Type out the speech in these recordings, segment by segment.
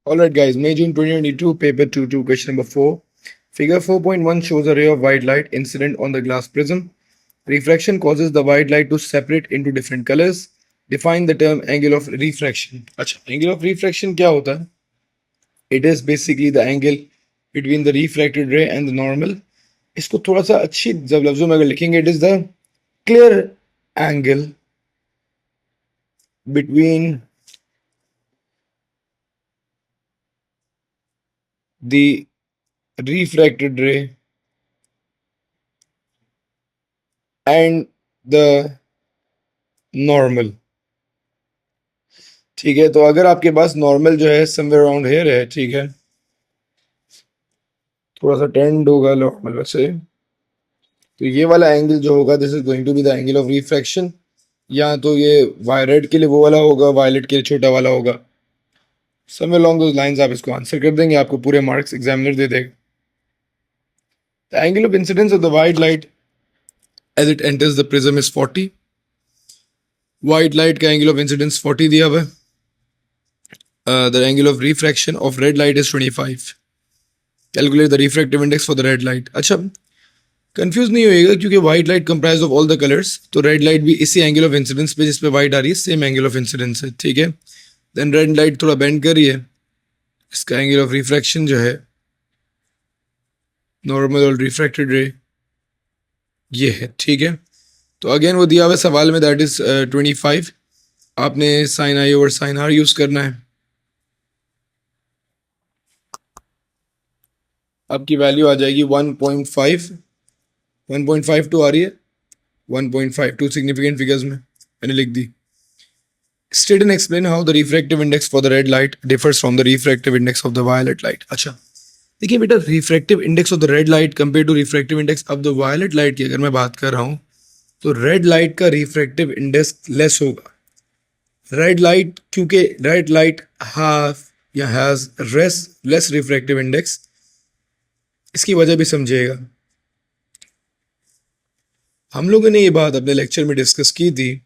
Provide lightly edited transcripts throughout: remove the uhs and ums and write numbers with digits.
Alright guys, May June 2022, paper 2 question number 4. Figure 4.1 shows a ray of white light incident on the glass prism. Refraction causes the white light to separate into different colors. Define the term angle of refraction. अच्छा, angle of refraction क्या होता है? It is basically the angle between the refracted ray and the normal. इसको थोड़ा सा अच्छी जब लफ्जों में अगर लिखेंगे, it is the clear angle between the refracted ray and the normal. ठीक है, तो अगर आपके पास नॉर्मल जो है समवेयर अराउंड हेयर है, ठीक है, थोड़ा सा टेंड होगा नॉर्मल वैसे, तो ये वाला एंगल जो होगा this is going to be the angle of refraction. या तो ये रेड के लिए वो वाला होगा, वायलेट के लिए छोटा वाला होगा. समवेयर अलोंग दोस लाइंस आप इसको आंसर कर देंगे, आपको पूरे मार्क्स एग्जामिनर दे देगा. The angle of incidence of the white light as it enters the prism is 40. White light का एंगल ऑफ इंसिडेंस 40 दिया हुआ है. The angle of refraction of red light is 25. Calculate the refractive index for the red light. अच्छा, confuse नहीं होएगा क्योंकि white light comprise of all the colours, तो red light भी इसी एंगल ऑफ इंसिडेंस पे जिस पे वाइट आ रही है सेम एंगल ऑफ इंसिडेंस है. ठीक है, देन रेड लाइट थोड़ा बेंड कर रही है, इसका एंगल ऑफ रिफ्रैक्शन जो है नॉर्मल और रिफ्रैक्टेड रे ये है. ठीक है, तो अगेन वो दिया हुआ सवाल में दैट इज 25. आपने sine i over sine r use करना है. आपकी वैल्यू आ जाएगी 1.5. 1.52 आ रही है, 1.52 सिग्निफिकेंट फिगर्स में मैंने लिख दी. State and explain how the refractive index for the red light differs from the refractive index of the violet light. अच्छा, देखिए बेटा, refractive index of the red light compared to refractive index of the violet light की अगर मैं बात कर रहा हूँ तो रेड लाइट का रिफ्रैक्टिव इंडेक्स लेस होगा. रेड लाइट क्योंकि रेड लाइट हैव या हैज लेस रिफ्रैक्टिव इंडेक्स, इसकी वजह भी समझिएगा. हम लोगों ने ये बात अपने लेक्चर में डिस्कस की थी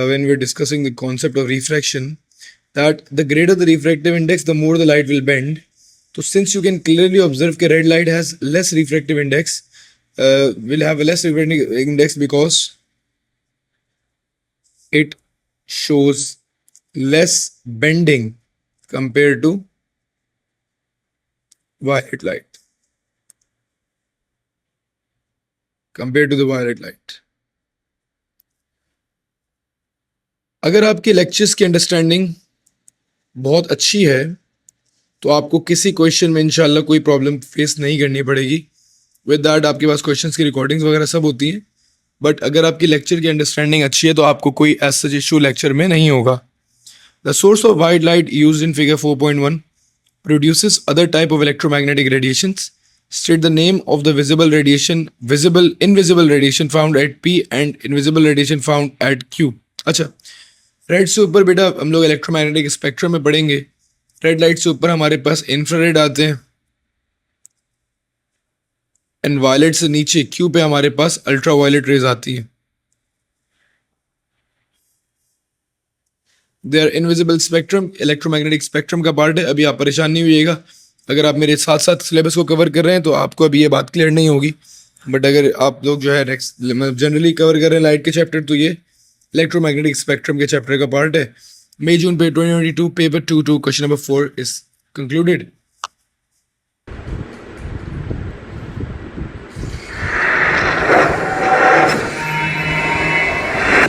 when we're discussing the concept of refraction, that the greater the refractive index, the more the light will bend. So since you can clearly observe that red light has less refractive index, will have a less refractive index because it shows less bending compared to violet light. Compared to the violet light. अगर आपके lectures की understanding बहुत अच्छी है तो आपको किसी question में इंशाल्लाह कोई प्रॉब्लम फेस नहीं करनी पड़ेगी. विद दैट आपके पास क्वेश्चंस की रिकॉर्डिंग्स वगैरह सब होती हैं, बट अगर आपकी लेक्चर की अंडरस्टैंडिंग अच्छी है तो आपको कोई एज सच इशू लेक्चर में नहीं होगा. The source of white light used in figure 4.1 produces other type of electromagnetic radiations. State the name of the invisible radiation found at P and invisible radiation found at Q. अच्छा, red से ऊपर बेटा हम लोग electromagnetic spectrum में पढ़ेंगे. Red light से ऊपर हमारे पास इंफ्रारेड आते हैं एंड वायलेट से नीचे क्यू पे हमारे पास अल्ट्रा वायलेट रेज आती हैं. They are invisible spectrum, electromagnetic spectrum का पार्ट है. अभी आप परेशान नहीं होइएगा, अगर आप मेरे साथ साथ सिलेबस को कवर कर रहे हैं तो आपको अभी ये बात क्लियर नहीं होगी, बट अगर आप लोग जो है नेक्स्ट जनरली कवर कर रहे हैं लाइट के चैप्टर तो ये इलेक्ट्रोमैग्नेटिक स्पेक्ट्रम के चैप्टर का पार्ट है. May June 2022 paper 2 question number 4 is concluded.